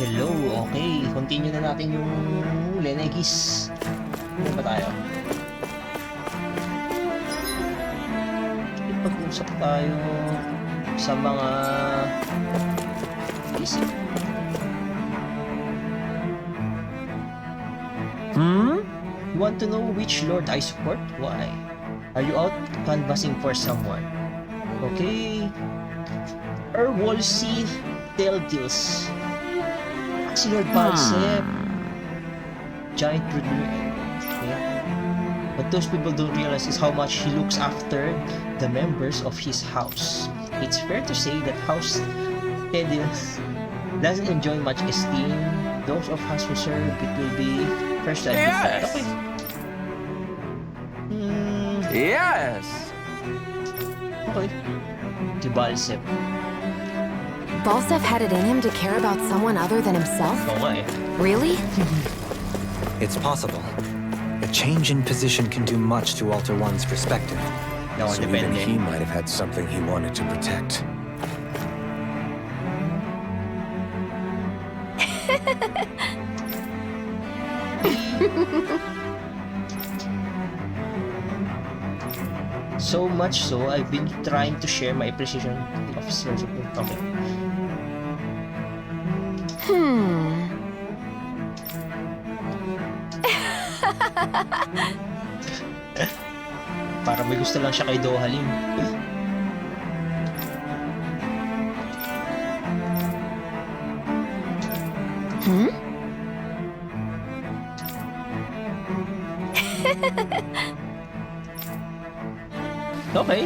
Hello, okay. Continue na natin yung Lenegis. Ano ba tayo? Ipag-usap tayo sa mga isip. You want to know which lord I support? Why? Are you out canvassing for someone? Okay. Wolsey Teltils. Si Lord Balsep. Giant Gnadrew. Okay. What those people don't realize is how much he looks after the members of his house. It's fair to say that House Teltils doesn't enjoy much esteem. Those of us who serve it will be first to admit that. Okay. Yes! Okay. Si Balsep. Balsef had it in him to care about someone other than himself? Okay. Really? It's possible. A change in position can do much to alter one's perspective. No, So even depende. he might have had something he wanted to protect. So much so, I've been trying to share my appreciation to the officers of the okay. Para may gusto lang siya kay Dohalim. Okay.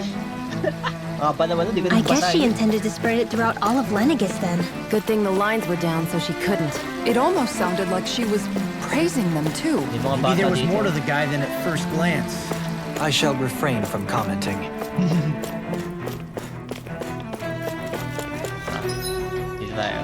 Pa naman, di ko I guess she basahin. intended to spread it throughout all of Lenegis then. Good thing the lines were down so she couldn't. It almost sounded like she was praising them too. May mga Maybe bata there was dito. more to the guy than at first glance. I shall refrain from commenting. Dito tayo.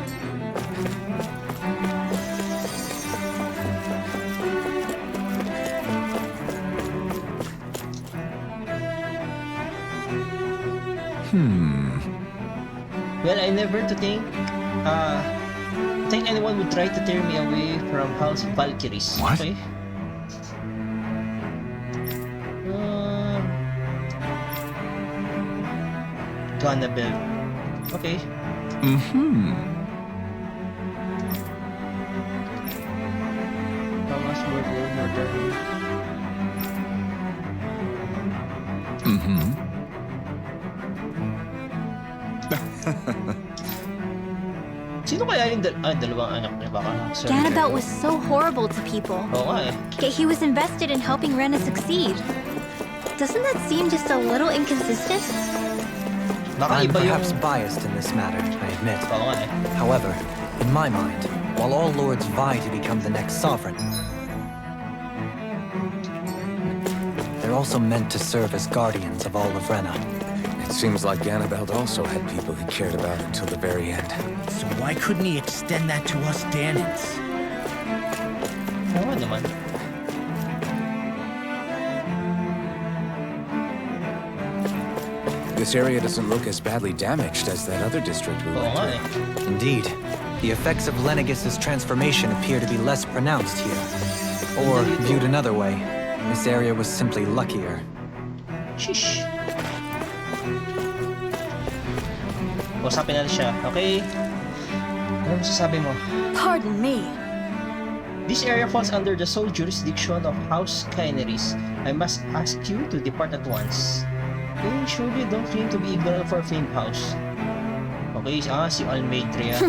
Well, I never to think anyone would try to tear me away from House Valkyries. What? Okay. Gunabel. Okay. Thomas Burger Murder. Sino kaya yung dalawang anak niya? Baka Ganabelt was so horrible to people, Oo nga eh. yet he was invested in helping Rena succeed. Doesn't that seem just a little inconsistent? Baka I'm iba yung... perhaps biased in this matter, I admit. Oo nga eh. However, in my mind, while all lords vie to become the next sovereign, they're also meant to serve as guardians of all of Rena. It seems like Ganabelt also had people he cared about until the very end. So why couldn't he extend that to us Danans? Oo nga naman. This area doesn't look as badly damaged as that other district we Oo went nga to. eh. Indeed, the effects of Lenegis's transformation appear to be less pronounced here. Or, viewed another way, this area was simply luckier. Shish. Usapin natin siya. Okay. Ano masasabi mo? Pardon me. This area falls under the sole jurisdiction of House Kaineris. I must ask you to depart at once. Okay, surely don't claim to be ignorant for a famed house. Okay, si Almeidrea.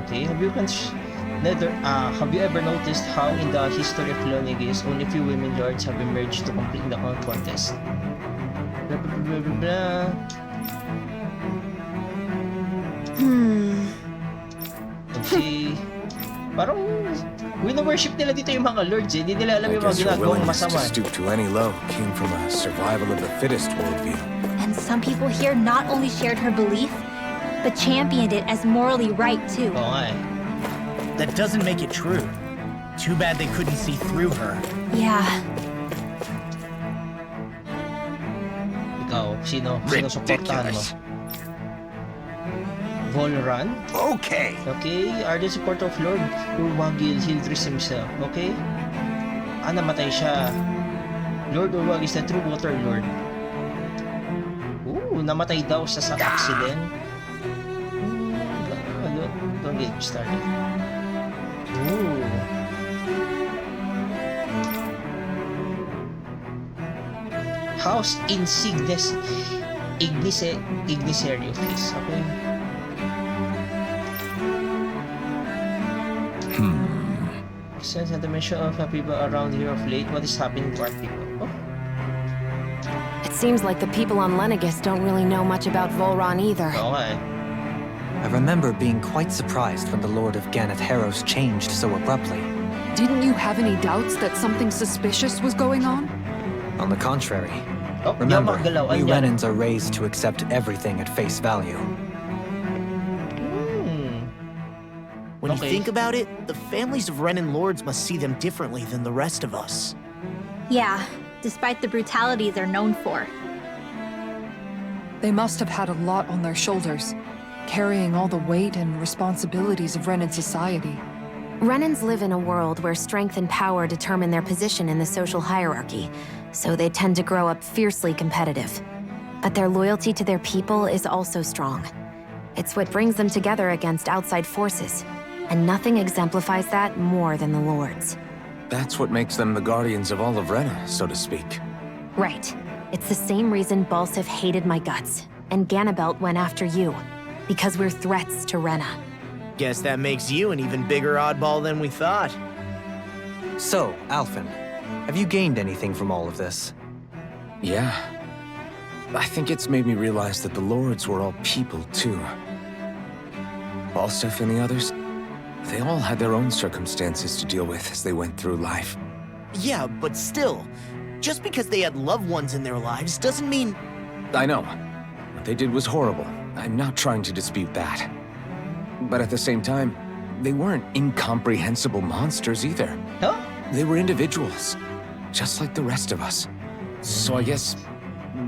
Okay, have you ever noticed how in the history of Lenegis, only few women lords have emerged to complete the contest? Blah, blah, blah, blah, blah. Okay. Parang wino-worship nila dito yung mga lords eh. Hindi nila alam I yung mga guess your ginagawang willingness to masama. stoop to any low came from a survival of the fittest worldview. And some people here not only shared her belief, but championed it as morally right too. Oo nga eh. That doesn't make it true. Too bad they couldn't see through her. Yeah. Ikaw, sino supportahan mo? Volran. Okay. Okay, ardent supporter of Lord Urwagil Hildris himself. Okay? Namatay siya. Lord Urwag is the true water lord. Ooh, namatay daw sa accident. Don't get me started. Ooh. House Igniserio face. Okay? Sense that the mention of people around here of late. What is happening to our people? Oh, It seems like the people on Lenegis don't really know much about Volran either. okay. I remember being quite surprised when the Lord of Gnadrew changed so abruptly. Didn't you have any doubts that something suspicious was going on? On the contrary, Oh, di ako remember, makagalaw. we Andyan. Renans are raised to accept everything at face value. When you Okay. think about it, the families of Renan lords must see them differently than the rest of us. Yeah, despite the brutality they're known for. They must have had a lot on their shoulders, carrying all the weight and responsibilities of Renan society. Renans live in a world where strength and power determine their position in the social hierarchy, so they tend to grow up fiercely competitive. But their loyalty to their people is also strong. It's what brings them together against outside forces, and nothing exemplifies that more than the Lords. That's what makes them the guardians of all of Rena, so to speak. Right. It's the same reason Balsif hated my guts, and Ganabelt went after you. Because we're threats to Rena. Guess that makes you an even bigger oddball than we thought. So, Alphen, have you gained anything from all of this? Yeah. I think it's made me realize that the Lords were all people, too. Balsif and the others, they all had their own circumstances to deal with as they went through life. Yeah, but still, just because they had loved ones in their lives doesn't mean... I know. What they did was horrible. I'm not trying to dispute that. But at the same time, they weren't incomprehensible monsters either. Huh? They were individuals, just like the rest of us. So I guess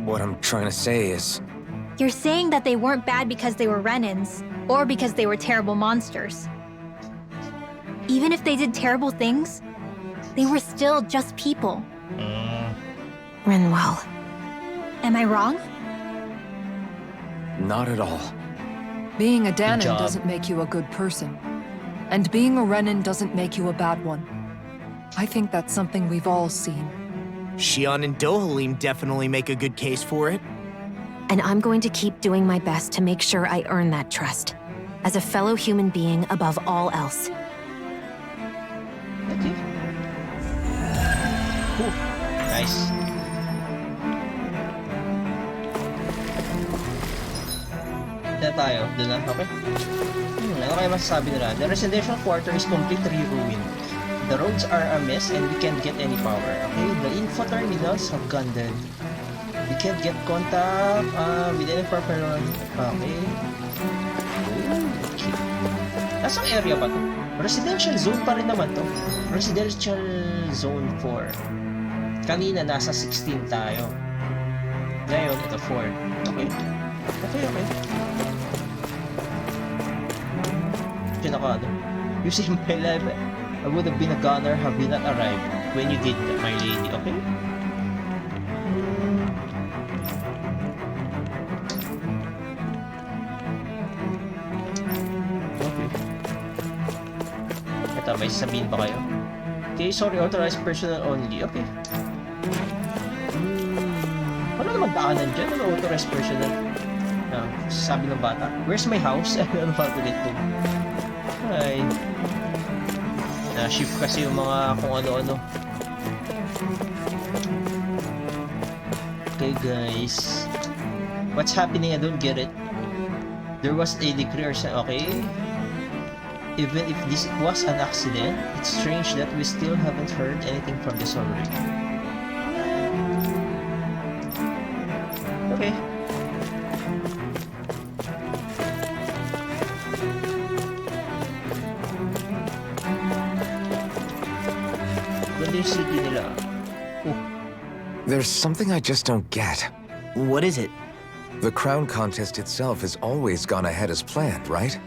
what I'm trying to say is... You're saying that they weren't bad because they were Renans, or because they were terrible monsters. Even if they did terrible things, they were still just people. Renwell. Am I wrong? Not at all. Being a Dahna job. doesn't make you a good person. And being a Renan doesn't make you a bad one. I think that's something we've all seen. Shionne and Dohalim definitely make a good case for it. And I'm going to keep doing my best to make sure I earn that trust. As a fellow human being above all else. Okay. Cool. Nice. Na tayo. Doon na. Okay. Ano kaya masasabi nila? The residential quarter is completely ruined. The roads are a mess and we can't get any power. Okay? The info terminals have gone dead. We can't get contact with any proper one. Okay. Okay. Nasang area ba to? Residential zone pa rin naman to. Residential zone 4. Kanina nasa 16 tayo. Ngayon, ito 4. Okay. Okay, okay. Diyan ako ano. You see my life, I would have been a gunner have you not arrived when you did that, my lady. Okay? Ito, may sasabihin ba kayo? Okay, sorry, authorized personnel only. Okay. Wala naman daanan dyan. Ano authorized personnel? Sabi ng bata, where's my house? Ano ba ulit to? Ay. Na-shift kasi yung mga kung ano-ano. Okay, guys. What's happening? I don't get it. There was a decree or something. Okay. Even if this was an accident, it's strange that we still haven't heard anything from the Sovereign. Okay. Ganda yung city nila. Oh, There's something I just don't get. What is it? The crown contest itself has always gone ahead as planned, right?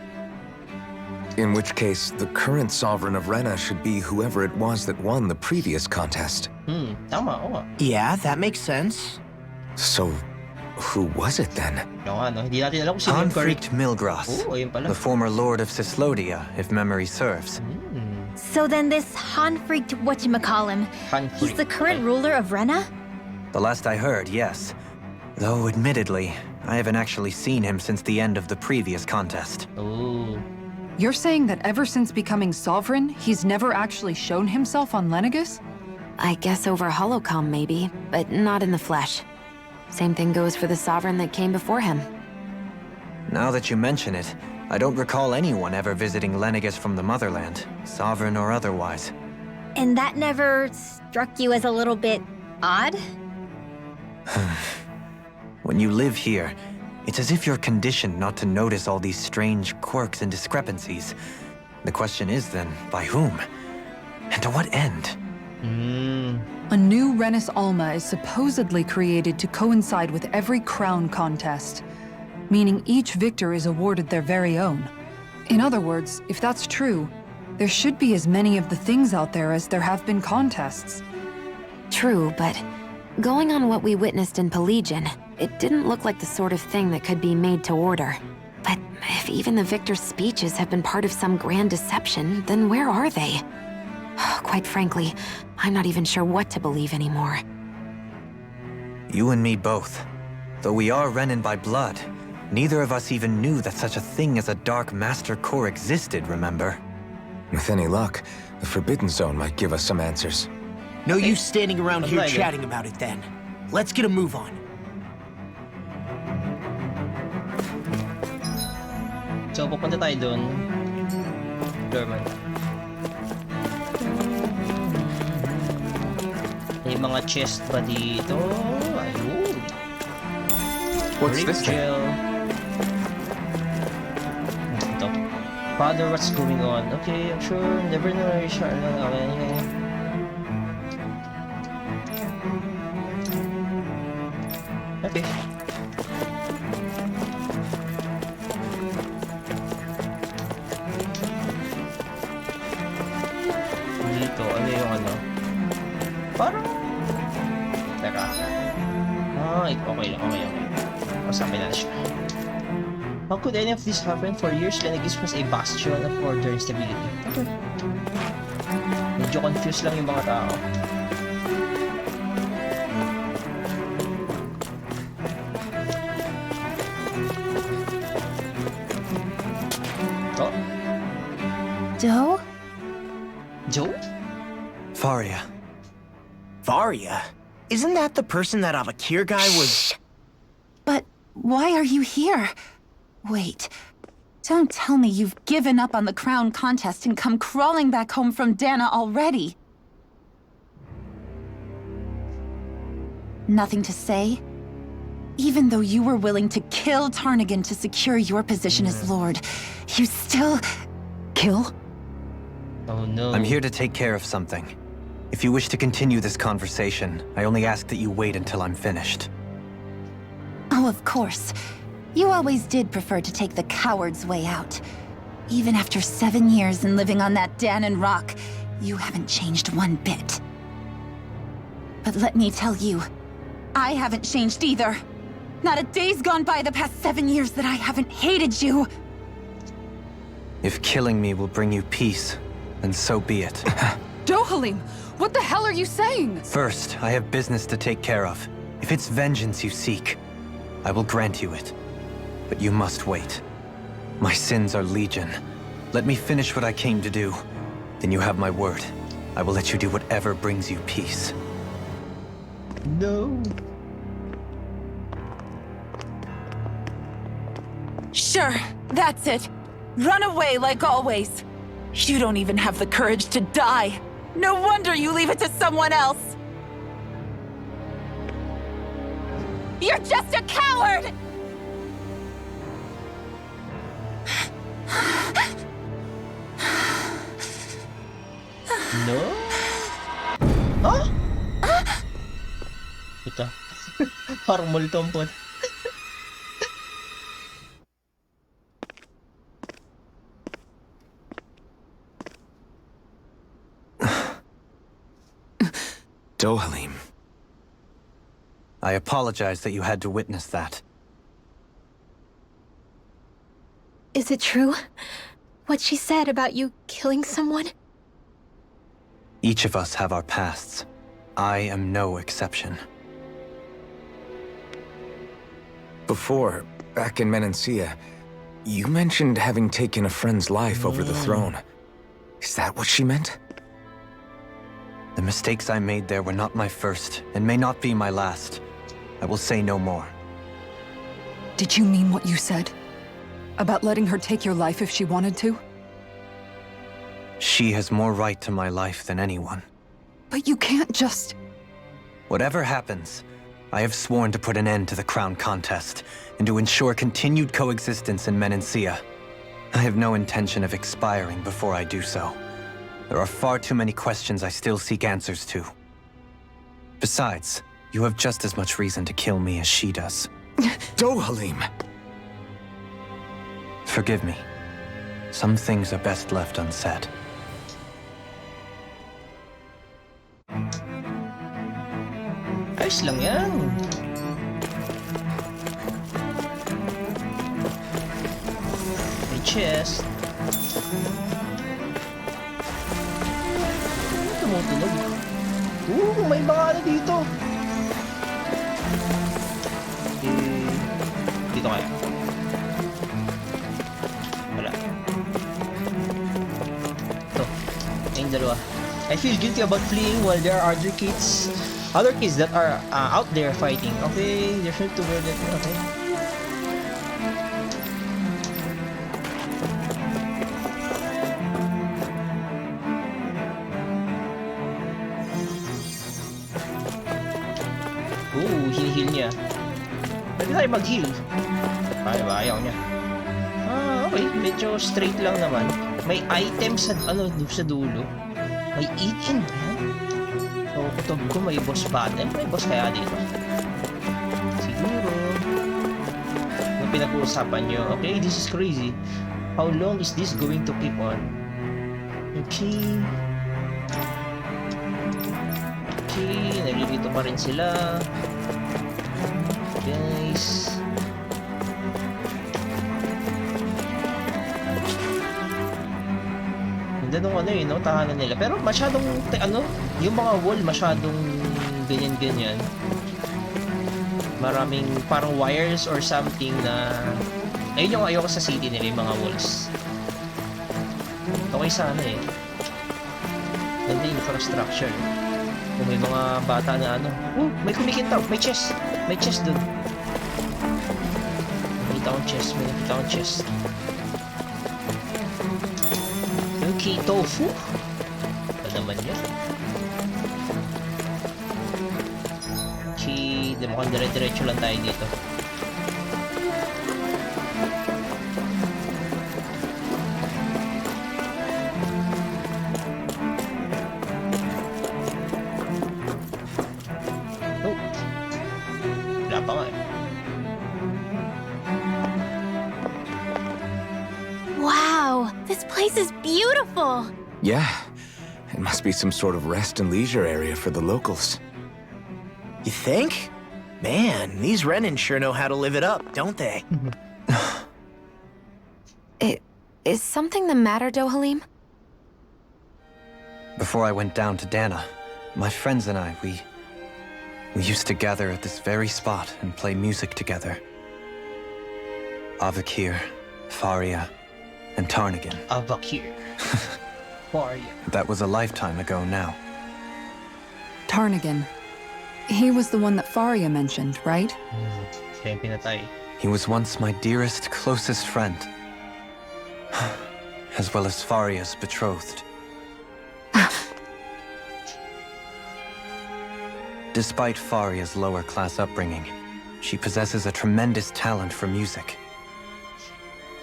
In which case, the current sovereign of Rena should be whoever it was that won the previous contest. Tama, oo nga. Yeah, that makes sense. So, who was it then? Oo nga, no? Hindi natin alam kung sino yung correct. Conflict Milgras, Oo, ayun pala. the former lord of Cyslodia, if memory serves. So then this Hanfreaked whatchamacallem, he's the current ruler of Rena? The last I heard, yes. Though, admittedly, I haven't actually seen him since the end of the previous contest. Oh. You're saying that ever since becoming sovereign, he's never actually shown himself on Lenegus? I guess over holocom maybe, but not in the flesh. Same thing goes for the sovereign that came before him. Now that you mention it, I don't recall anyone ever visiting Lenegus from the motherland, sovereign or otherwise. And that never struck you as a little bit odd? When you live here, it's as if you're conditioned not to notice all these strange quirks and discrepancies. The question is then, by whom? And to what end? A new Renis Alma is supposedly created to coincide with every crown contest, meaning each victor is awarded their very own. In other words, if that's true, there should be as many of the things out there as there have been contests. True, but going on what we witnessed in Pelagian, it didn't look like the sort of thing that could be made to order. But if even the victor's speeches have been part of some grand deception, then where are they? Quite frankly, I'm not even sure what to believe anymore. You and me both. Though we are Renin by blood, neither of us even knew that such a thing as a Dark Master Core existed, remember? With any luck, the Forbidden Zone might give us some answers. No use standing around here Alright. chatting about it then. Let's get a move on. So, pupunta tayo doon. Dorman. May mga chest ba dito? Ayun. What's Grape this thing? gel. Ito. Father, what's going on? Okay, I'm sure. Never know. Okay, okay. Okay. Dito, ano yung ano? Parang... Teka. Okay lang, okay. Masakit na siya. How could any of this happen? For years, Lenegis was a bastion of order and stability. Okay. Medyo confused lang yung mga tao. Oh, Doe? Joe? Faria. Varia? Isn't that the person that Avakir guy was... But why are you here? Wait, don't tell me you've given up on the crown contest and come crawling back home from Dahna already. Nothing to say? Even though you were willing to kill Tarnigan to secure your position as Lord, you still... Kill? Oh no. I'm here to take care of something. If you wish to continue this conversation, I only ask that you wait until I'm finished. Oh, of course. You always did prefer to take the coward's way out. Even after 7 years and living on that Dahnan rock, you haven't changed one bit. But let me tell you, I haven't changed either. Not a day's gone by the past 7 years that I haven't hated you. If killing me will bring you peace, then so be it. Dohalim, what the hell are you saying? First, I have business to take care of. If it's vengeance you seek, I will grant you it. But you must wait. My sins are legion. Let me finish what I came to do. Then you have my word. I will let you do whatever brings you peace. No. Sure, that's it. Run away like always. You don't even have the courage to die. No wonder you leave it to someone else. You're just a coward! No? Ah? Puta. Parang multompon. Dohalim. I apologize that you had to witness that. Is it true? What she said about you killing someone? Each of us have our pasts. I am no exception. Before, back in Menancia, you mentioned having taken a friend's life over the throne. Is that what she meant? The mistakes I made there were not my first, and may not be my last. I will say no more. Did you mean what you said? About letting her take your life if she wanted to? She has more right to my life than anyone. But you can't just... Whatever happens, I have sworn to put an end to the crown contest, and to ensure continued coexistence in Menancia. I have no intention of expiring before I do so. There are far too many questions I still seek answers to. Besides, you have just as much reason to kill me as she does. Dohalim! Forgive me. Some things are best left unsaid. Ayos lang yan. May chest. Tumutunog. May mga ano dito. Dito kaya. Wala. Ito. Yung dalawa. I feel guilty about fleeing while there are other kids that are out there fighting. Okay, there's no to where that. Okay. Heal niya. Pwede tayo mag-heal. Ayaw niya. Okay. Medyo straight lang naman. May items sa, sa dulo. May eat-in yan. So, kutob ko may boss battle. May boss kaya dito. Siguro. Yung pinag-uusapan nyo. Okay, this is crazy. How long is this going to keep on? Okay. Okay, nalilito pa rin sila. Guys. Ganda nung tahanan nila. Pero masyadong, yung mga wall masyadong ganyan-ganyan. Maraming parang wires or something na, ayun yung ayoko sa city nila, yung mga walls. Okay sana eh. Ganda yung infrastructure. Kung may mga bata na may kumikintaw, may chest. May chest dun. May nakita akong chest. Okay, tofu. Ano naman yun? Okay, mukhang dire-diretso lang tayo dito. Wow, this place is beautiful! Yeah, it must be some sort of rest and leisure area for the locals. You think? Man, these Renans sure know how to live it up, don't they? Is something the matter, Dohalim? Before I went down to Dahna, my friends and I, we used to gather at this very spot and play music together. Avakir, Faria, and Tarnagin. Avakir. Faria. That was a lifetime ago now. Tarnagin. He was the one that Faria mentioned, right? Siya yung pinatay. He was once my dearest, closest friend. As well as Faria's betrothed. Despite Faria's lower-class upbringing, she possesses a tremendous talent for music.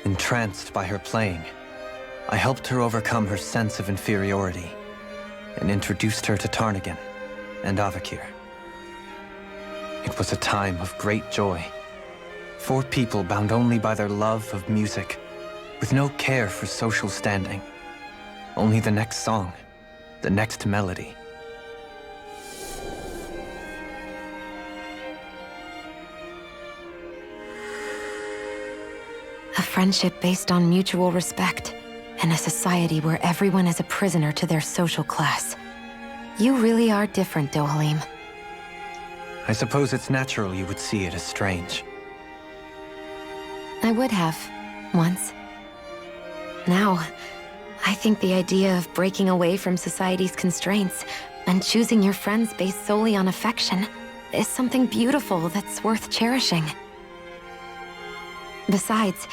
Entranced by her playing, I helped her overcome her sense of inferiority and introduced her to Tarnagin and Avakir. It was a time of great joy. 4 people bound only by their love of music, with no care for social standing. Only the next song, the next melody. friendship based on mutual respect, and a society where everyone is a prisoner to their social class. You really are different, Dohalim. I suppose it's natural you would see it as strange. I would have, once. Now, I think the idea of breaking away from society's constraints and choosing your friends based solely on affection is something beautiful that's worth cherishing. Besides,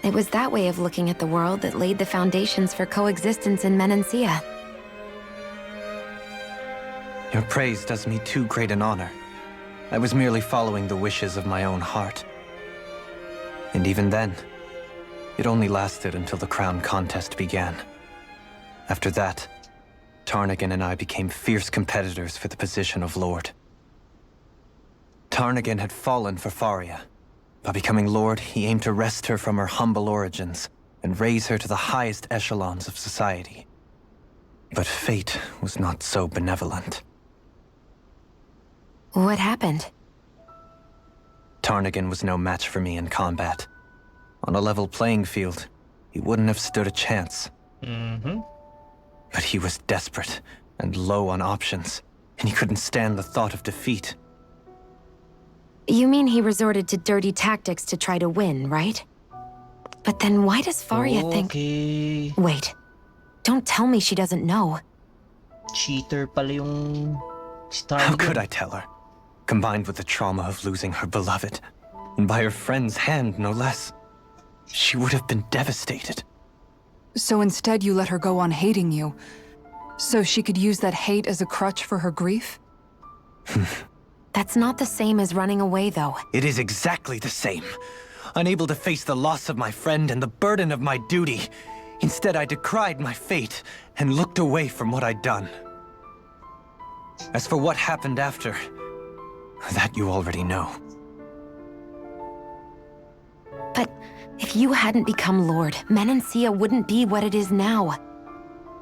it was that way of looking at the world that laid the foundations for coexistence in Menancia. Your praise does me too great an honor. I was merely following the wishes of my own heart. And even then, it only lasted until the crown contest began. After that, Tarnagan and I became fierce competitors for the position of Lord. Tarnagan had fallen for Faria. By becoming Lord, he aimed to wrest her from her humble origins and raise her to the highest echelons of society. But fate was not so benevolent. What happened? Tarnagan was no match for me in combat. On a level playing field, he wouldn't have stood a chance. But he was desperate and low on options, and he couldn't stand the thought of defeat. You mean he resorted to dirty tactics to try to win, right? But then why does Faria think... Wait. Don't tell me she doesn't know. Cheater pala yung star. How could I tell her? Combined with the trauma of losing her beloved, and by her friend's hand, no less. She would have been devastated. So instead you let her go on hating you, so she could use that hate as a crutch for her grief? That's not the same as running away, though. It is exactly the same. Unable to face the loss of my friend and the burden of my duty. Instead, I decried my fate and looked away from what I'd done. As for what happened after, that you already know. But if you hadn't become Lord, Menancia wouldn't be what it is now.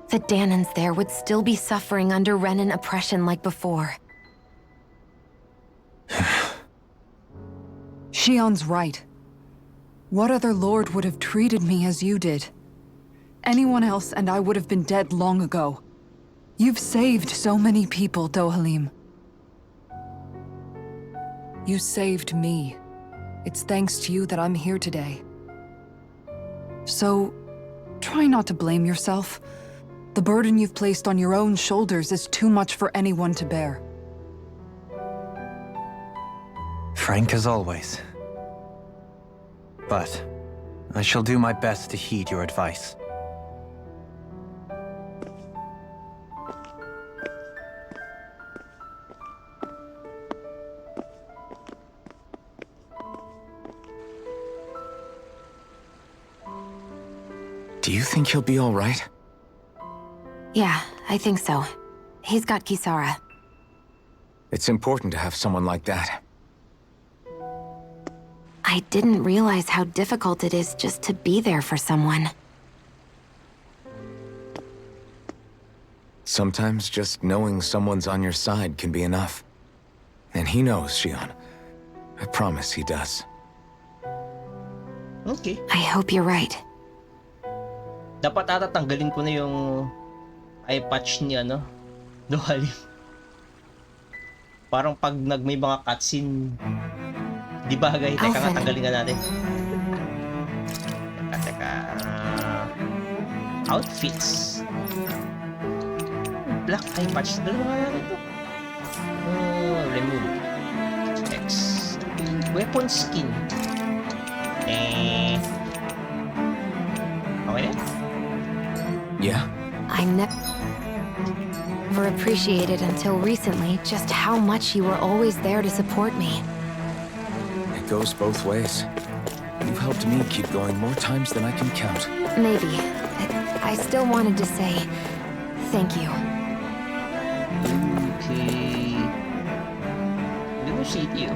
The Dahnans there would still be suffering under Renan oppression like before. Shionne's right. What other lord would have treated me as you did? Anyone else and I would have been dead long ago. You've saved so many people, Dohalim. You saved me. It's thanks to you that I'm here today. So, try not to blame yourself. The burden you've placed on your own shoulders is too much for anyone to bear. Frank as always. But I shall do my best to heed your advice. Do you think he'll be all right? Yeah, I think so. He's got Kisara. It's important to have someone like that. I didn't realize how difficult it is just to be there for someone. Sometimes just knowing someone's on your side can be enough. And he knows, Shionne. I promise he does. Okay. I hope you're right. Dapat ata tanggalin ko na yung eye patch niya, no? Dohalim. Parang pag may mga cutscene, di bagay. Teka nga, tanggalin nga natin. Teka. Outfits. Black eye patch. Dalawa nga natin ito. Remove. X. Weapon skin. Okay na? Yeah? I never appreciated until recently just how much you were always there to support me. It goes both ways. You've helped me keep going more times than I can count. Maybe. I still wanted to say thank you. Okay. Negotiate you.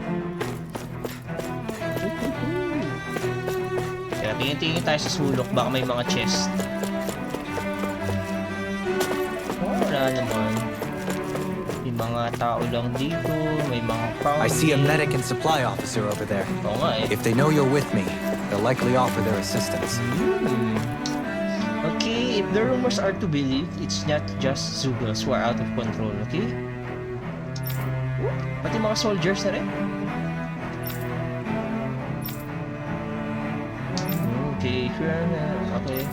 Kaya tingin-tingin tayo sa sulok. Baka may mga chest. Oh, wala naman. May mga mga tao lang dito, may mga fountain. I see a medic and supply officer over there. Oo nga eh. If they know you're with me, they'll likely offer their assistance. Okay, if the rumors are to believe, it's not just Zugals who are out of control, okay? Pati mga soldiers na rin. Okay, sure na. Okay.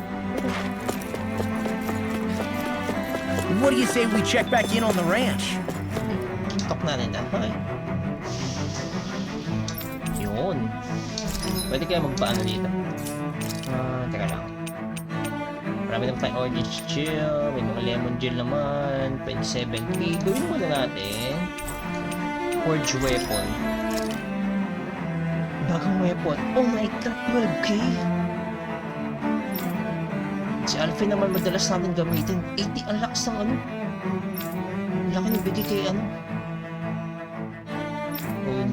What do you say we check back in on the ranch? Talk natin na. Okay. Yun. Pwede kaya magpaano dito? Teka lang. Marami naman tayong orange gel, may mga lemon gel naman, 27k. Gawin mo na natin. Forge weapon. Bagong weapon. Oh my god, 12k! Si Alphen naman madalas natin gamitin. 80, ang lakas ng ano. Ang laki ng bigay kay ano. Oh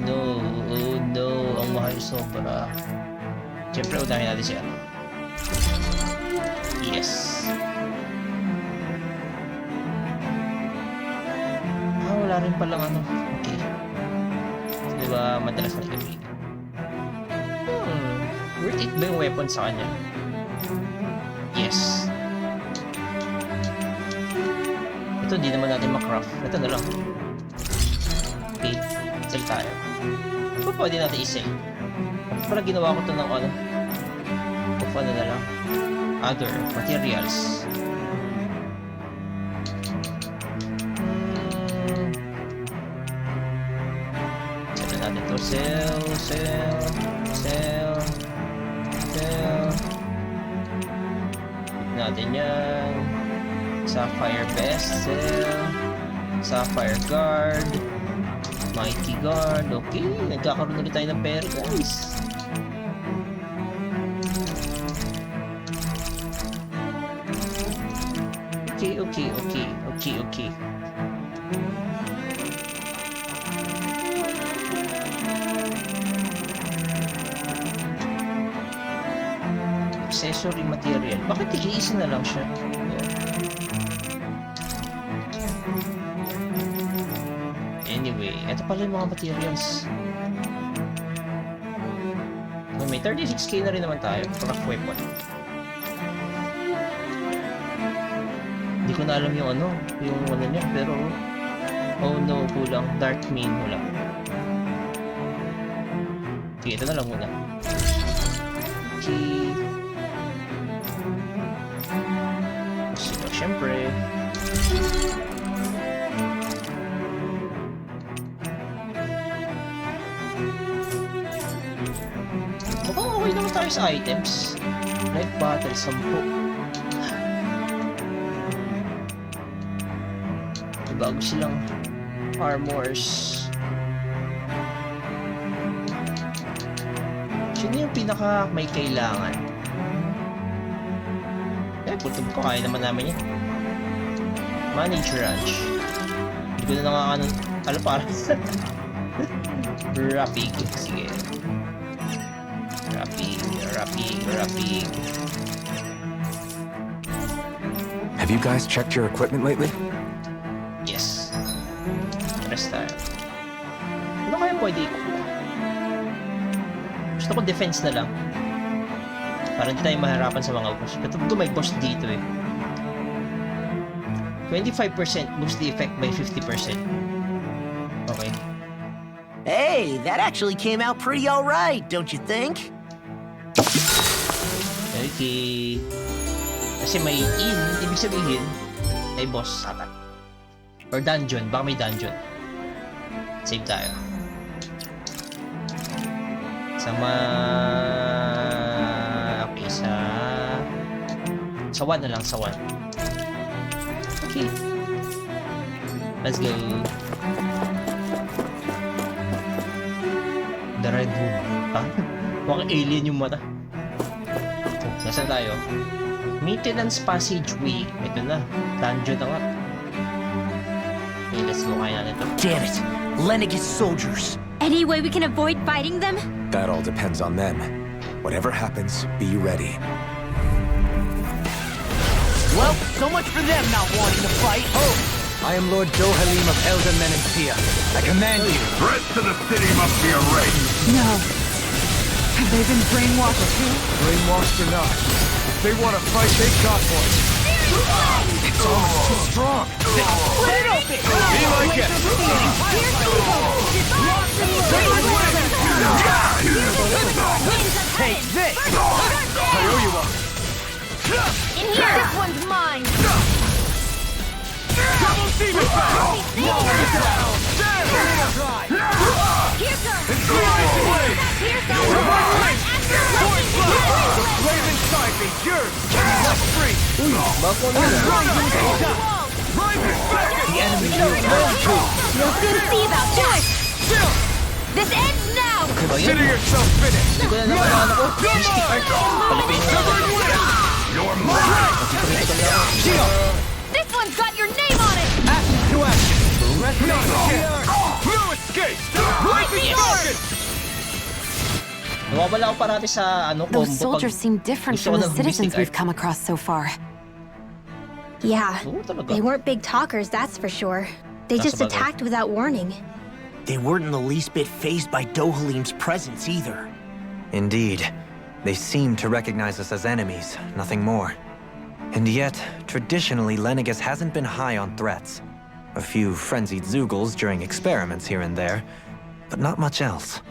no, ang mahal sobra. Siyempre, unahin natin si ano. Yes. Wala rin palang ano. Okay. Diba, madalas natin gamitin. Worth it ba yung weapon sa kanya? Yes. Ito, hindi naman natin makraft. Ito na lang. Okay, sell tayo. Ito pwede natin i-sell. Para ginawa ko ito ng ano. Of ano na lang. Other materials. Sell natin ito. Sell. Natin yan. Sapphire Vessel, Sapphire Guard, Mighty Guard. Okay, nagkakaroon ulit tayo ng pera, guys. Okay. Accessory material. Bakit tig-iisa na lang siya? Anyway, ito pala yung mga materials. May 36k na rin naman tayo. Craft weapon. Hindi ko na alam yung ano niya, pero oh no, kulang. Dark main, wala. Okay, ito na lang muna. Okay. Siyempre. Mukhang okay naman tayo sa items. Life battle, 10. Bago silang armors. Sino yung pinaka may kailangan? Putum ko, kaya naman namin yan. Manage ranch. Hindi ko na nakakanon. Ano para? Rapig. Sige. Rapig. Have you guys checked your equipment lately? Yes. Rest tayo. Ano kaya pwede ko? Gusto ko defense na lang. Para hindi tayo mahirapan sa mga boss. Ito may boss dito eh. 25% boost the effect by 50%. Okay. Hey, that actually came out pretty alright, don't you think? Okay. Kasi may ibig sabihin, may boss ata. Or dungeon, baka may dungeon. Save tayo. Okay, sa 1 na lang, sa 1. Okay. Let's go. The Red Room. Mukhang alien yung mata. Nasaan tayo? Maintenance Passageway. Ito na. Dungeon na nga. Okay, let's go. Kaya natin ito. Damn it! Lenegis soldiers! Any way we can avoid fighting them? That all depends on them. Whatever happens, be ready. Well, so much for them not wanting to fight. Oh, I am Lord Dohalim of Elden Menentia. I command you. Threat to the city must be erased. No. Have they been brainwashed too? Brainwashed or not, if they want to fight, they got one. It's almost too strong. Split it open! Be like it. Take this. I owe you one. In here! This one's mine! Double demon battle. Here comes! The flame inside me, yours. Set free. The enemy will round two. You'll soon see about that! This ends now! Consider yourself finished. Hindi ko na naman ano ko. Mystic Art. Palipin mo. You're mine! This one's got your name on it! Action to action. Rest not here. No escape. Lightning focus. Nawawala ako parati sa ano combo. Those soldiers seem different gusto ko from the ng citizens Mystic we've Art. come across so far. Yeah, Oo, talaga. they weren't big talkers, that's for sure. They just Nasa bagay. attacked without warning. They weren't in the least bit fazed by Dohalim's presence either. Indeed. They seem to recognize us as enemies, nothing more. And yet, traditionally, Lenegis hasn't been high on threats. A few frenzied Zeugles during experiments here and there, but not much else.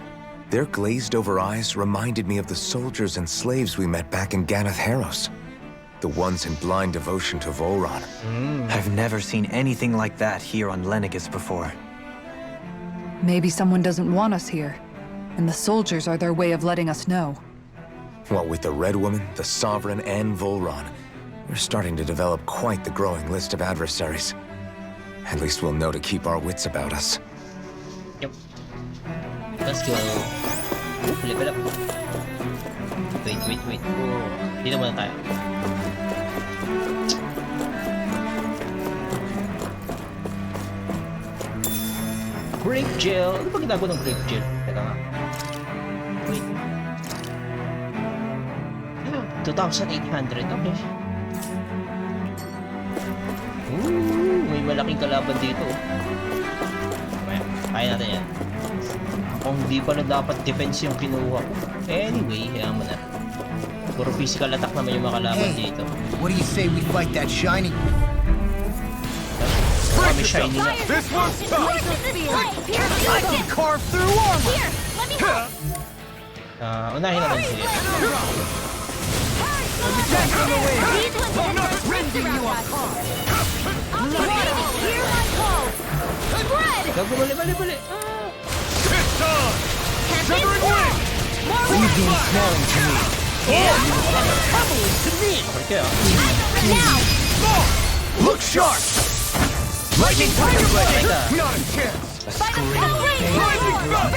Their glazed-over eyes reminded me of the soldiers and slaves we met back in Ganath Haros. The ones in blind devotion to Volron. I've never seen anything like that here on Lenegis before. Maybe someone doesn't want us here, and the soldiers are their way of letting us know. What with the Red Woman, the Sovereign, and Volron, we're starting to develop quite the growing list of adversaries. At least we'll know to keep our wits about us. Yep. Let's go. Level up. Wait. Oh, dito muna tayo. Grape gel. Ano ba ginagawa ng grape gel? Teka nga. Wait. 2,800. Okay. Ooh, may malaking kalaban dito. Kaya natin yan. Kung di pala dapat defense yung kinuha ko. Anyway, hayaan mo na. Puro physical attack naman yung mga kalaban dito. What do you say we fight that shiny? May shiny na. This one's tough! I can carve through armor! Here, let me help! Unahin natin sila. These ones have rending you up. Hear my call! Spread! Gago, bali. It's on! Can't Severing wing! More Small to me. Okay, now! Look sharp! Lightning tiger blade! Teka. Not a chance! By the power of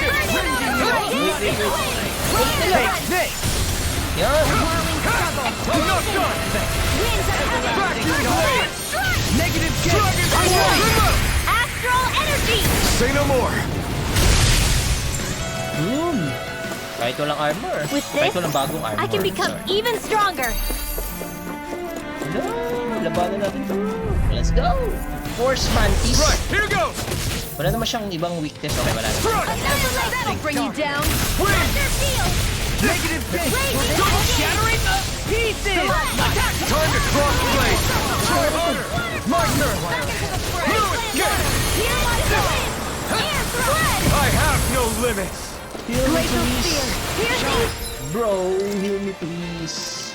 Take this! yan. I'm not done! Back to the blade! Negative gauge! Astral energy! Say no more! Kahit walang armor. With Kahit this, walang bagong armor. I can become even stronger. No, labanan natin to. Let's go. Force Mantis. Right, here goes! Wala naman siyang ibang weakness. Okay, wala na. That'll bring you down. Wing! Thunder field! Negative gauge! Double Shattering the pieces! Time to cross blade! Try harder! My turn! No escape! Here my sword! Air thread! I have no limits! Heal me, Glacial please. spear! Here's these! Bro, heal me, please.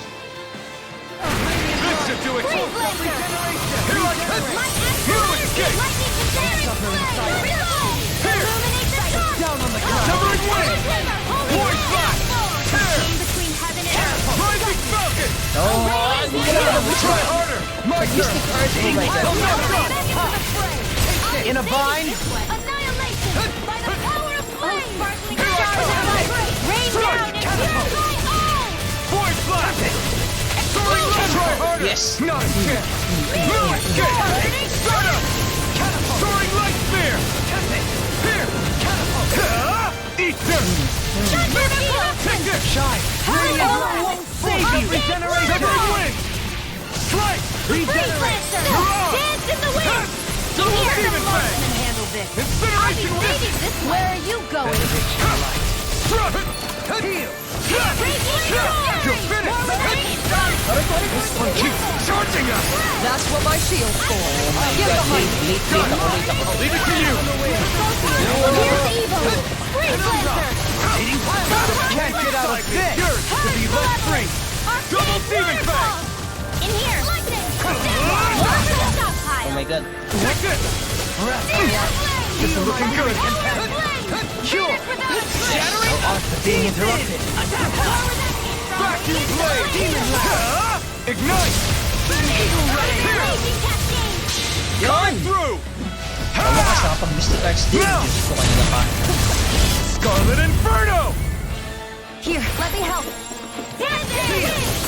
This should do it! Freeze Lancer! Here I come! My You astral energy! escape! Lightning containment! Reload! Illuminate the dark! Down on the ground! Severing wing! Voice blast! Tear! Between heaven and earth! Rising falcon! Try harder! My turn! Oh my god. I'm not done! In a bind? Annihilation! By the power of flame! Sparkling stars of light! Rain down and pure my own! Voice blast! Soaring light! Try harder! Yes. Not a chance! No escape! Shut up! Soaring light spear! Here! Eat this! Thunder field! Take this! Shine! Hurry! Won't save you! Regeneration! Severing wing! Strike! Freeze Lancer! Dance in the wind! Demon Fang! Handle this. Incineration Wind! Where are you going? Heal! You're finished! This one keeps charging us! That's what my shield's for. Late ako. I'll leave it to you! Here's evil! Freeze laser! Can't get out of this! Yours to be left free! Double Demon Fang! In here! Lightning! Oh my god. Take this! This is looking good! Cure! Being interrupted. Vacuum Blade! Ignite! Coming through! Wakas nakapag-Mystic Arts din. Diyos ko kanina pa. Scarlet Inferno! Here, let me help!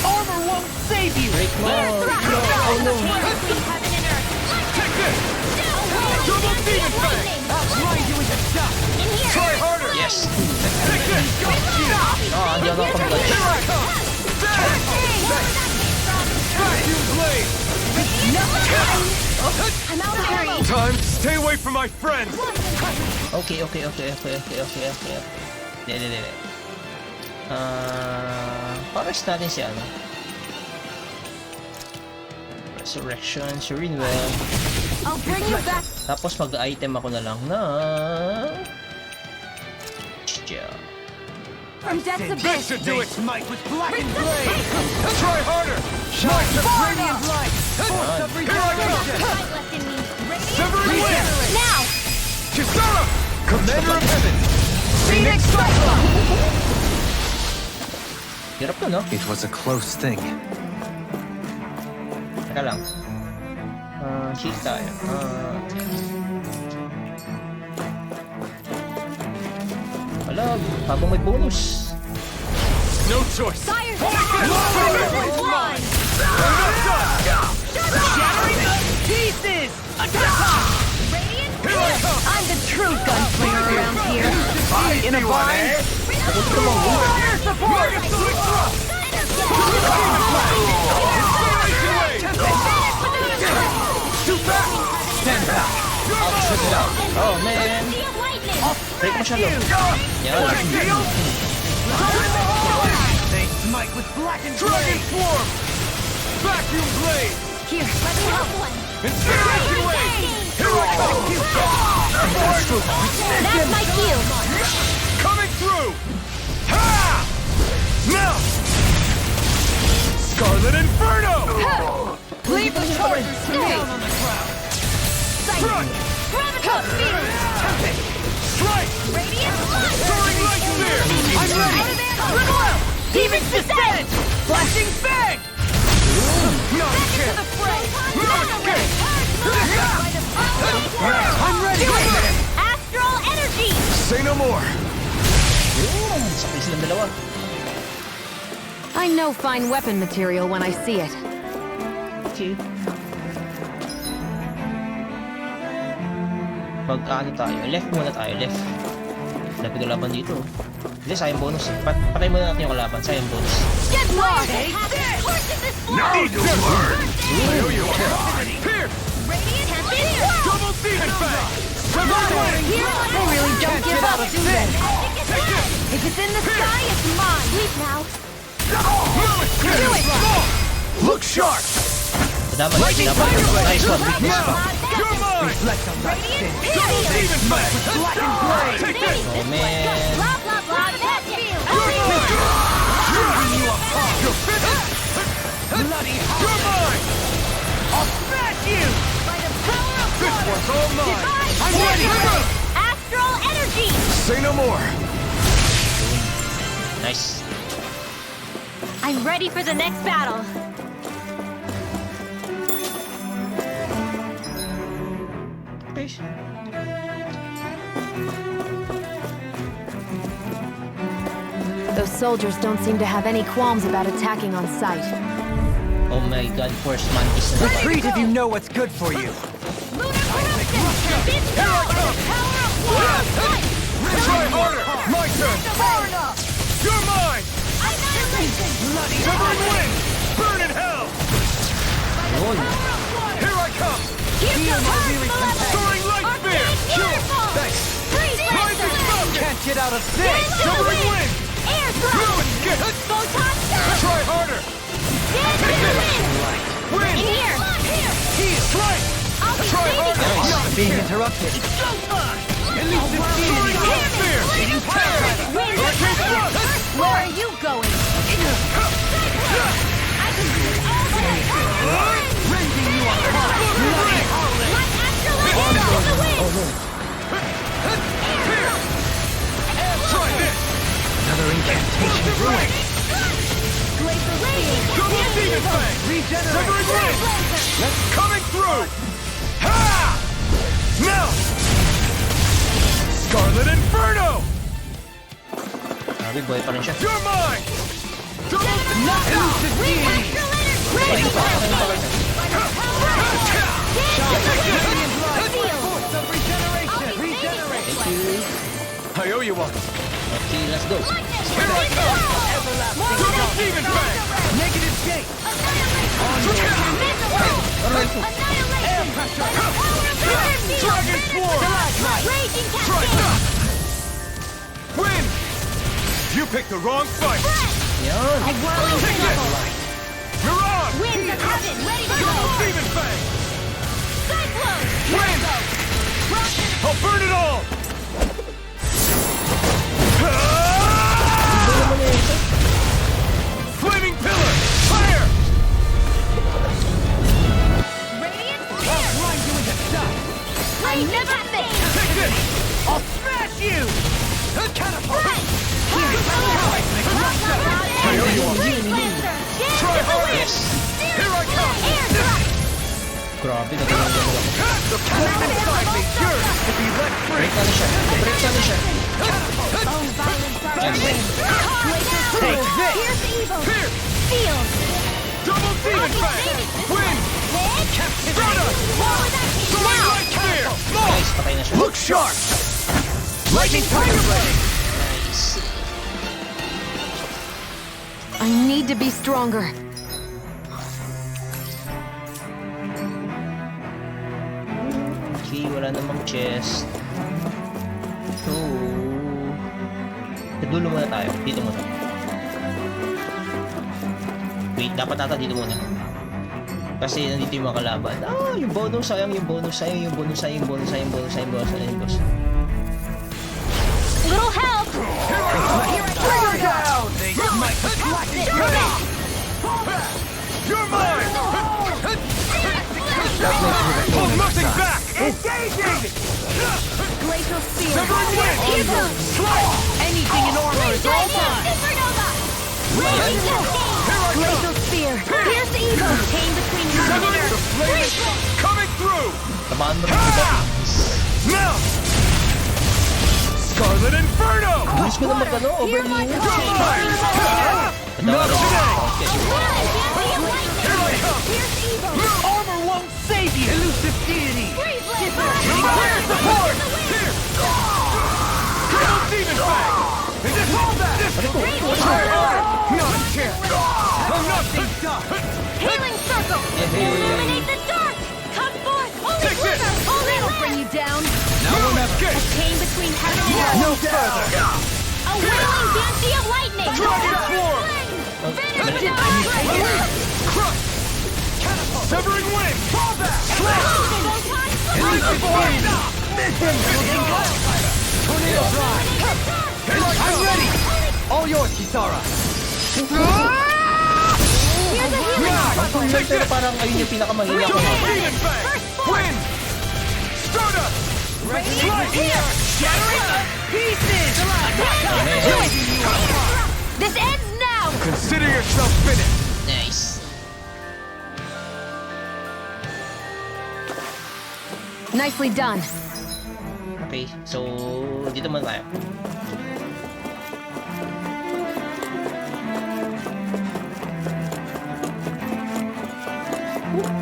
Armor won't save you! Break mo! Oh no! Heaven and earth! Take this! Double Demon Fang! I'll grind you into dust! In here! Try harder! Yes! Take this! Hindi ako nakapag-touch. Here I come! Vacuum Blade! I'm out of here! Time to stay away from my friends! Okay. Hindi. Pares natin si ano. Resurrection, Serene Well. I'll bring you back! Tapos mag-item ako na lang na... From death's That abyss! should do it! Smite with blackened blade! Try harder! Shine the radiant light! Force of Here I come! Fight left in me! Severing Wind! Now! Kisara! Commander of Heaven! Phoenix Cyclone! Hirap to, no? It was a close thing. Teka lang. Shield tayo. Wala, habang may bonus. No choice! Fire's Mine! Shattering the pieces! Attack! Here I come! I'm the true gunslinger around here! In a bind! Fire support! Megasonic Thrust! Too fast! Stand back! I'll trip it out! Oh, man. Break mo siya, Lo. Yan. They smite with blackened Dragon blade! Swarm! Vacuum Blade! Here, let me help one! Incineration Wave! Here I come! That's my cue! Coming through! Ha! Now! Scarlet Inferno! Leave the charges to me! Front! Graviton field! Strike! Radiant light! Soaring Light Spear! I'm ready! Dribble out! Demon's descent! Flashing bang! Not a To chance! the fray! Not a chance! I'm ready! Astral energy! Say no more! Yun, sakay silang dalawa. I know fine weapon material when I see it. Okay. Mag-ano tayo? Left muna tayo, left. Lapit yung laban dito. Hindi, sayang bonus. Patay muna natin yung kalaban, sayang bonus. Get lost! Horses is Now you learn! Here! Radiant has been Double Demon Fang! Severing Wind! They really don't give up, do they? Take this! If it's in the sky, it's mine! Leave now! Do it! Look sharp! Dapat. Nice one, weakness pa. You're mine! Reflect on that sin. Double Demon Fang! Blackened blade! Take this! Oh, man. Blah, blah, blah, that's it! You apart! You're finished! Bloody You're mine! I'll smash you! By the power of This water! one's all mine! I'm ready! Astral energy! Say no more! Nice. I'm ready for the next battle! Okay. Those soldiers don't seem to have any qualms about attacking on sight. Oh my god, Force Mantis na naman. Retreat if you know what's good for you. Lunar corruption has been felt! Power of water! Try harder! My turn! You're mine! Annihilation! Severing Wind! Burn in hell! Yun. Here I come! Here's the burst, beloved! out of this! Silvering wind! Air thrust! Photon shot! Try harder! Wind! Here! Heal! Strike! I'll be Try saving harder! you! Not being interrupted. Elusive deity! Spear! Arcane thrust! Where are you going? I can do it all by myself! Rending you apart! Like astrolabe into the wind! Try this! Another incantation ruined. Glacial radiant! Double demon fang! Severing wind! Coming through! Ha! Now! Scarlet Inferno! Grabe, boy pa rin siya. You're mine! Double Elusive deity! Paling pa, paling pa kayo. Thank you. I owe you one. Okay, let's go. Here I come! Double demon fang! Negative gate. Dragon swarm! Raging Try cascade! that! Win! You picked the wrong fight! Yan. A whirling Take this! snowball! You're on! Winds of heaven, ready to Double go! demon fang! Cyclone! Win! I'll burn it all! Flaming pillar! Fire! Radiant spear! I never think! Take this! I'll smash you! Catapult! I owe you one. Try harder! Yes. Here I come! Grabe, nagawin ko ako. The flame inside me yearns to be let free! Break na siya. Break na siya. Oh, violence are Yes. wind! Take this! Here's evil! Here! Feel! Double demon I'll be fang! saving you. Win! Stardust! Soaring light spear! Guys, patay na siya. Look sharp! Lightning tiger blade! Nice. I need to be stronger. Okay, wala namang chest. So, sa dulo muna tayo. Dito muna. Wait, dapat ata dito muna. Kasi nandito yung mga kalaban. Ah, yung bonus, sayang yung bonus, sayang yung bonus, sayang yung bonus, sayang yung bonus, sayang yung bonus, sayang yung bonus. Little help! Trigger down! You're mine! Hold nothing back! Engaging! Glacial spear! Severing wind! Evil! Anything in armor is all mine! Supernova! Raging cascade! Glacial spear! Pierce the evil! Pain between heaven and Severing the earth! flame is coming through! Tamaan mo rin diba? Now! Scarlet Inferno! Bilis ko na mag-ano, overview. Not today! Okay. Here I come! Pierce evil! Armor won't save you! Elusive deity! Fire Support! Here! Triple demon fang! Is it all that? Try harder! Not a chance! I'm nothing done! Healing circle! Illuminate the dark! Come forth! Holy Take this! river! Holy bring you down! Now or never! A chain between heaven and earth! No further! A whirling fancy of lightning! Dragon swarm! Crush! Severing wind! Fall back! Elusive blade! Tornado drive! I'm ready! All yours, Kisara! Take this! Parang ayun yung pinakamahina ko. Demon fang! Wind! Stardust! Right here! Shattering the pieces! This ends now! Consider yourself finished! Nice. Nicely done. Okay, so dito muna tayo.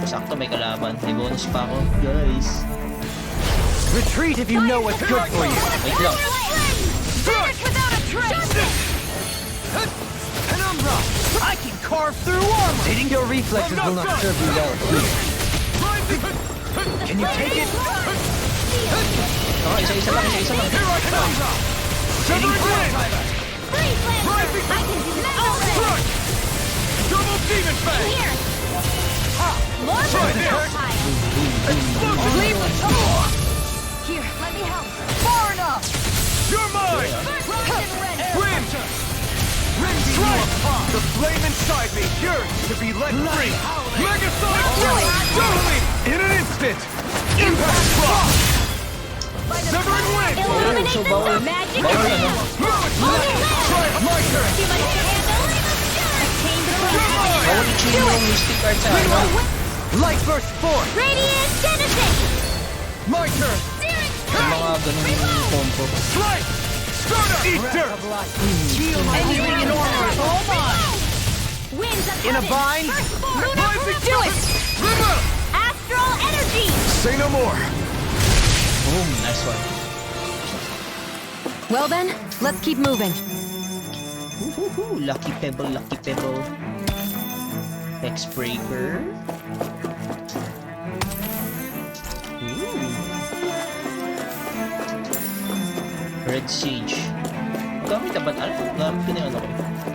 Sakto may kalaban. May bonus pa ako. Guys. Retreat if you know what's good for you. Wait lang. Finish without a trace! Penumbra! I can carve through armor! Your reflexes will not serve you well here. Can you take it? Okay, isa-isa lang, isa-isa lang. Here I come! Severing wind! Freeze, Lancer! Rising! I can do that. Strike! Double demon fang! Here! More Try burst this. time! Explosion! Leave the tunnel! Here, let me help. Far enough! You're mine! Wind! Strike! The flame inside me yearns to be let free! Megasonic Whirling! In an instant! Impact block! Severing wind! Illuminate So the bawal. magic Bawal of ano? Try it, my turn! Too much to handle. Attain the Bawal i-chain yung mystic art sa ano. Light burst forth! Radiant Genesis! My turn! Yung mga ganun yung combo. Strike! Start up! Eat dirt! Anything in order is all mine. Winds of In a heaven! bind? Firstborn! Rising Do it! River! Astral Energy! Say no more! Boom, nice one. Well then, let's keep moving. Woohoo, lucky pebble, lucky pebble. X-breaker. Ooh. Red Sage. Gamit na ba't? Alam mo, gamit ko na yung ano ko.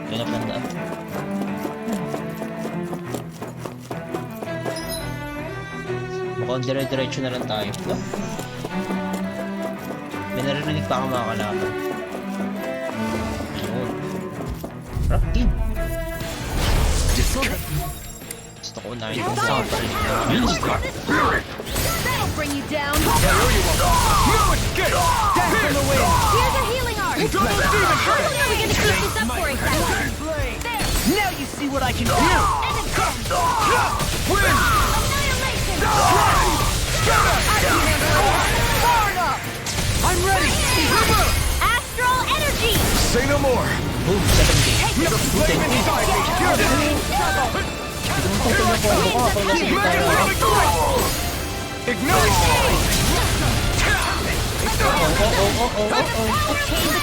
Yung napandaan. Mukhang dire-diretso na lang tayo. No? May naririnig pa ako mga kalaban. Ayun. Rocket. Gusto ko unahin yung counter. That'll bring you down! No escape! Dance in the wind! Here's a healing art! Double demon How fang! long are we gonna keep this up for exactly? Now you see what I can do. Wind! Annihilation! Far enough! I'm ready! River! Astral Energy! Say no more! Boom, 7K. The flame inside me yearns! Megasonic Whirl! Ignite!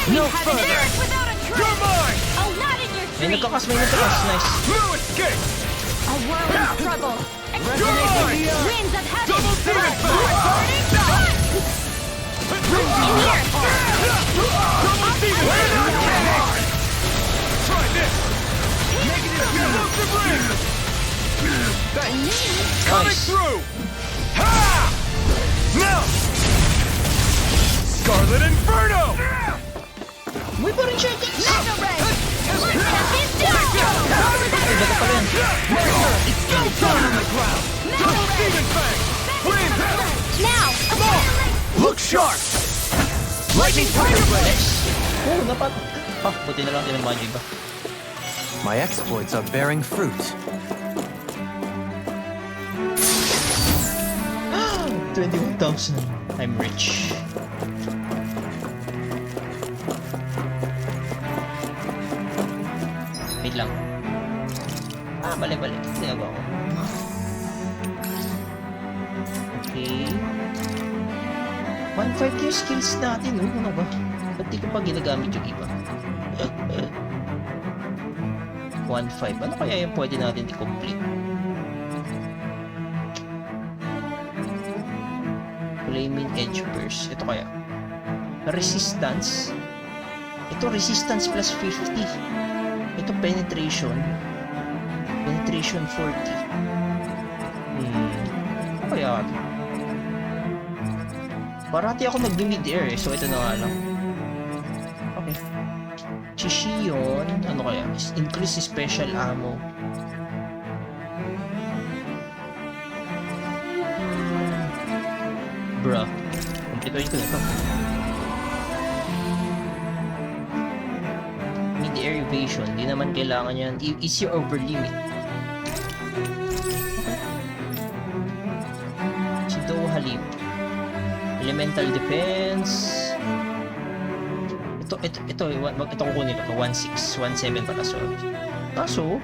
No further! You're mine! Oh, not in your May dreams! nagkakas, may nagkakas. Nice. No escape! A whirling struggle! You're mine! Winds of heaven! Double demon fang! Double demon fang! Try this! Explosive ring! Thanks! Coming Nice. through! Ha! Now! Scarlet Inferno! Muy pa rin siya, guys. Mega Ray! Iba ka pala yan. It's go down on the ground! Double demon fang! Wind! Now! Look sharp! Lightning Tiger Blade! Oh, dapat. Ah, buti na lang din ang magic ba? My exploits are bearing fruit. 21,000. I'm rich. Wait lang. Ah, bali-bali. Ginagawa ko. Okay. 1.5 yung skills natin, oh. Ano ba? Ba't di ko pa ginagamit yung iba? 1.5. Ano kaya yung pwede natin i-complete? Flaming Edge Burst. Ito kaya. Resistance. Ito resistance plus 50. Ito penetration. Penetration 40. Ano kaya ito? Parati ako nag-mid-air eh. So ito na nga lang. Okay. Shionne. Ano kaya? Increase special ammo. Bruh. Completoin ko na ito. Mid-air evasion. Di naman kailangan yan. Is your over limit. Sido Halim. Elemental defense. Ito kukunin ko. 1.6. 1.7 pala. Sorry. Kaso,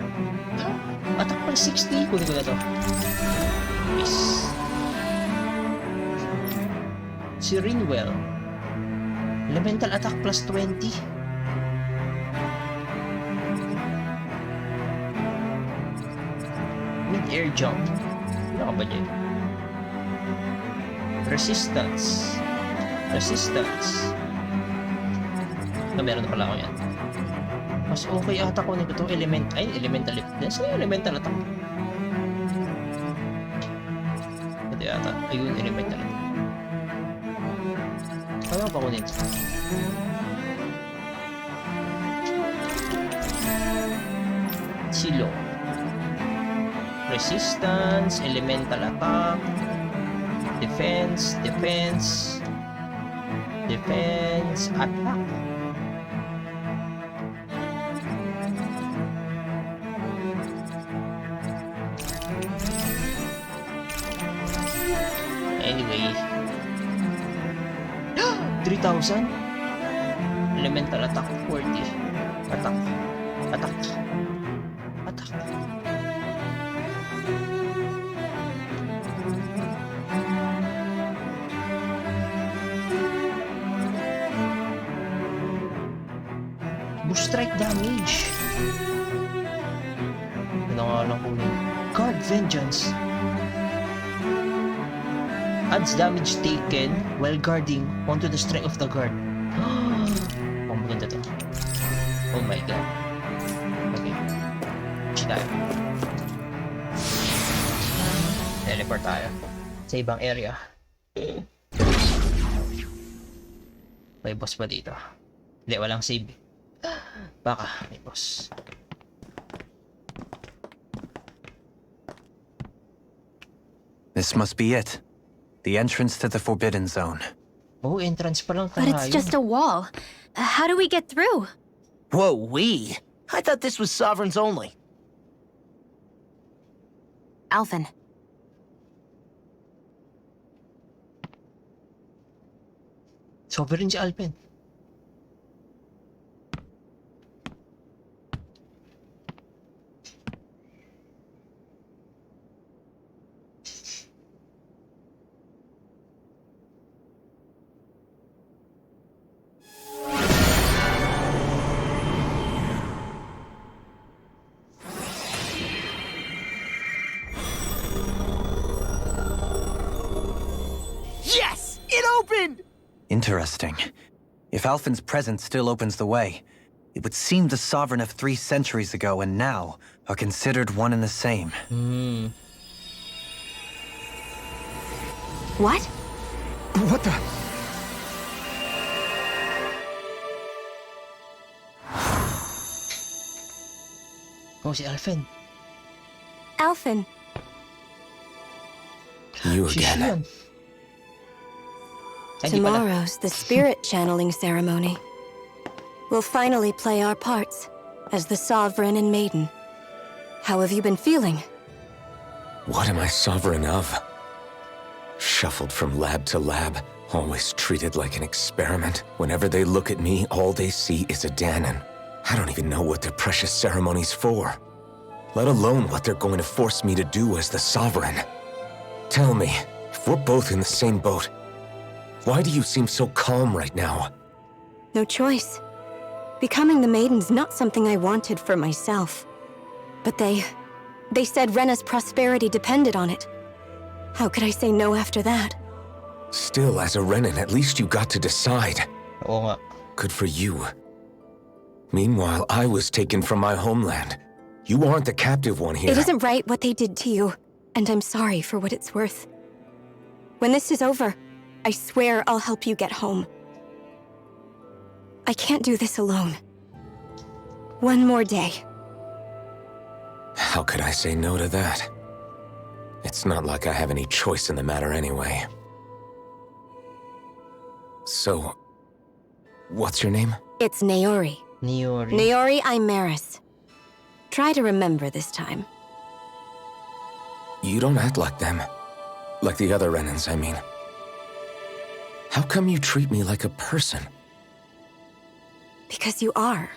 attack pang 60. Kunin ko na to. Nice. Si Rinwell. Elemental attack plus 20. Mid-air jump. Ano ka ba niya? Resistance. Resistance. Meron pala ako yan. Mas okay ata kunin ko to. Elemental lift. Saan yung elemental attack? Ito yata. Ayun, elemental attack. Kaya pa kunin ito. Silo. Resistance, elemental attack, defense, attack. Anyway. 3,000? Elemental attack, 40. Attack. Boost strike damage. Ano nga lang kunin? Guard Vengeance. Adds damage taken while guarding onto the strength of the guard. Oh, maganda to. Oh my god. Okay. Tayo. Teleport tayo sa ibang area. May boss ba dito? Hindi, walang save. Baka may boss. This must be it. The entrance to the Forbidden Zone. Oh, entrance pa lang But tayo. it's just a wall. How do we get through? Whoa, we? I thought this was sovereigns only. Alphen. Sovereign si Alphen. Yes! It opened! Interesting. If Alphen's presence still opens the way, it would seem the sovereign of 3 centuries ago and now are considered one and the same. What? What the? Oh, si Alphen. Alphen. You Si again. Shionne. Ay, di pala. Tomorrow's the spirit channeling ceremony. We'll finally play our parts as the Sovereign and Maiden. How have you been feeling? What am I sovereign of? Shuffled from lab to lab, always treated like an experiment. Whenever they look at me, all they see is a Dahnan. I don't even know what their precious ceremony's for, let alone what they're going to force me to do as the Sovereign. Tell me, if we're both in the same boat, why do you seem so calm right now? No choice. Becoming the Maiden's not something I wanted for myself. But they said Rena's prosperity depended on it. How could I say no after that? Still, as a Renan, at least you got to decide. Oo nga. Good for you. Meanwhile, I was taken from my homeland. You aren't the captive one here. It isn't right what they did to you, and I'm sorry for what it's worth. When this is over, I swear I'll help you get home. I can't do this alone. One more day. How could I say no to that? It's not like I have any choice in the matter anyway. So, what's your name? It's Naori. Niori. Naori, I'm Maris. Try to remember this time. You don't act like them. Like the other Renans, I mean. How come you treat me like a person? Because you are.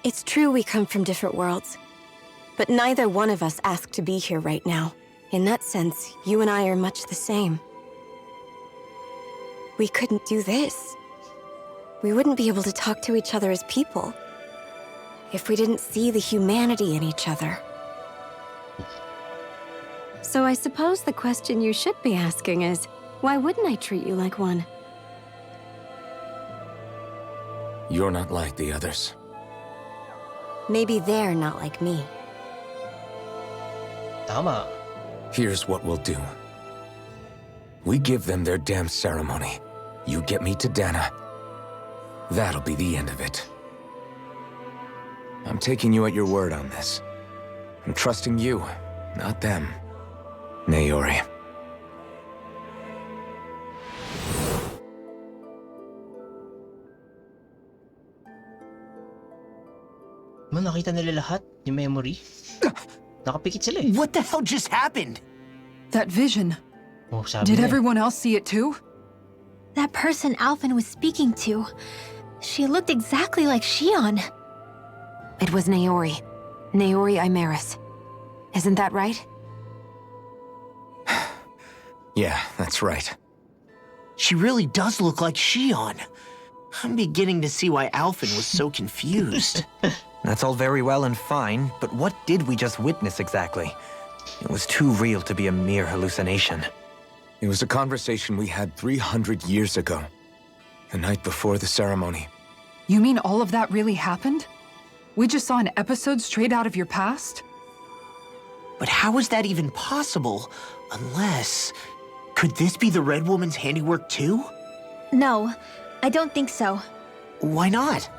It's true we come from different worlds. But neither one of us asked to be here right now. In that sense, you and I are much the same. We couldn't do this. We wouldn't be able to talk to each other as people if we didn't see the humanity in each other. So I suppose the question you should be asking is, why wouldn't I treat you like one? You're not like the others. Maybe they're not like me. Tama. Here's what we'll do. We give them their damn ceremony. You get me to Dahna. That'll be the end of it. I'm taking you at your word on this. I'm trusting you, not them. Naori. Nakita nila lahat, yung memory. Nakapikit sila eh. What the hell just happened? That vision. Oh, sabi Did na eh. everyone else see it too? That person Alphen was speaking to, she looked exactly like Shionne. It was Naori. Naori Imaris. Isn't that right? Yeah, that's right. She really does look like Shionne. I'm beginning to see why Alphen was so confused. That's all very well and fine, but what did we just witness exactly? It was too real to be a mere hallucination. It was a conversation we had 300 years ago. The night before the ceremony. You mean all of that really happened? We just saw an episode straight out of your past? But how is that even possible? Unless... Could this be the Red Woman's handiwork too? No, I don't think so. Why not?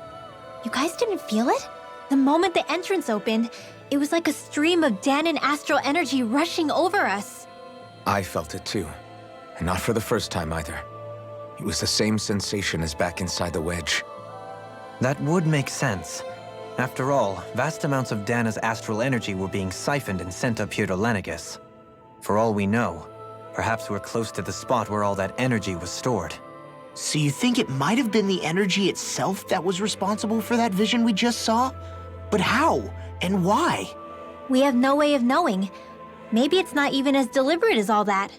You guys didn't feel it? The moment the entrance opened, it was like a stream of Dahnan astral energy rushing over us. I felt it too. And not for the first time either. It was the same sensation as back inside the wedge. That would make sense. After all, vast amounts of Dahna's astral energy were being siphoned and sent up here to Lenegus. For all we know, perhaps we're close to the spot where all that energy was stored. So you think it might have been the energy itself that was responsible for that vision we just saw? But how? And why? We have no way of knowing. Maybe it's not even as deliberate as all that.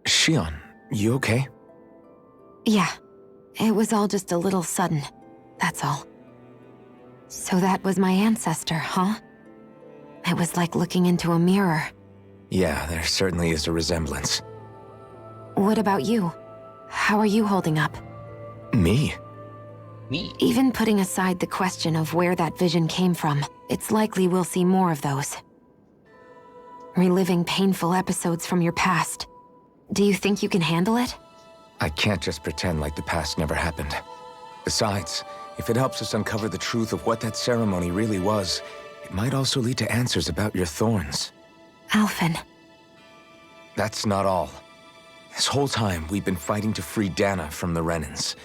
Shionne, you okay? Yeah. It was all just a little sudden. That's all. So that was my ancestor, huh? It was like looking into a mirror. Yeah, there certainly is a resemblance. What about you? How are you holding up? Me? Me? Even putting aside the question of where that vision came from, it's likely we'll see more of those. Reliving painful episodes from your past. Do you think you can handle it? I can't just pretend like the past never happened. Besides, if it helps us uncover the truth of what that ceremony really was, it might also lead to answers about your thorns. Alphen. That's not all. This whole time, we've been fighting to free Dahna from the Renans.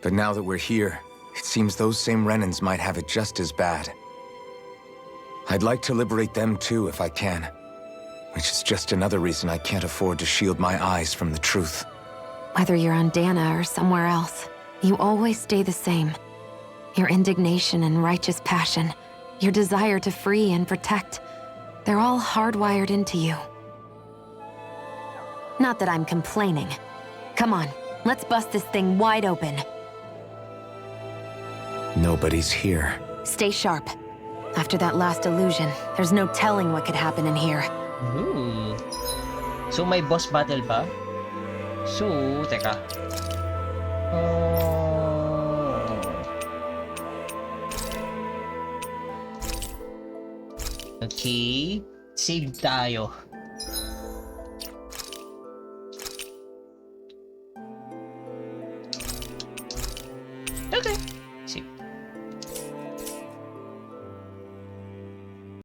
But now that we're here, it seems those same Renans might have it just as bad. I'd like to liberate them too if I can. Which is just another reason I can't afford to shield my eyes from the truth. Whether you're on Dahna or somewhere else, you always stay the same. Your indignation and righteous passion, your desire to free and protect, they're all hardwired into you. Not that I'm complaining. Come on, let's bust this thing wide open. Nobody's here. Stay sharp. After that last illusion, there's no telling what could happen in here. Ooh. So may boss battle pa? So, teka. Okay. Save tayo. Okay. Save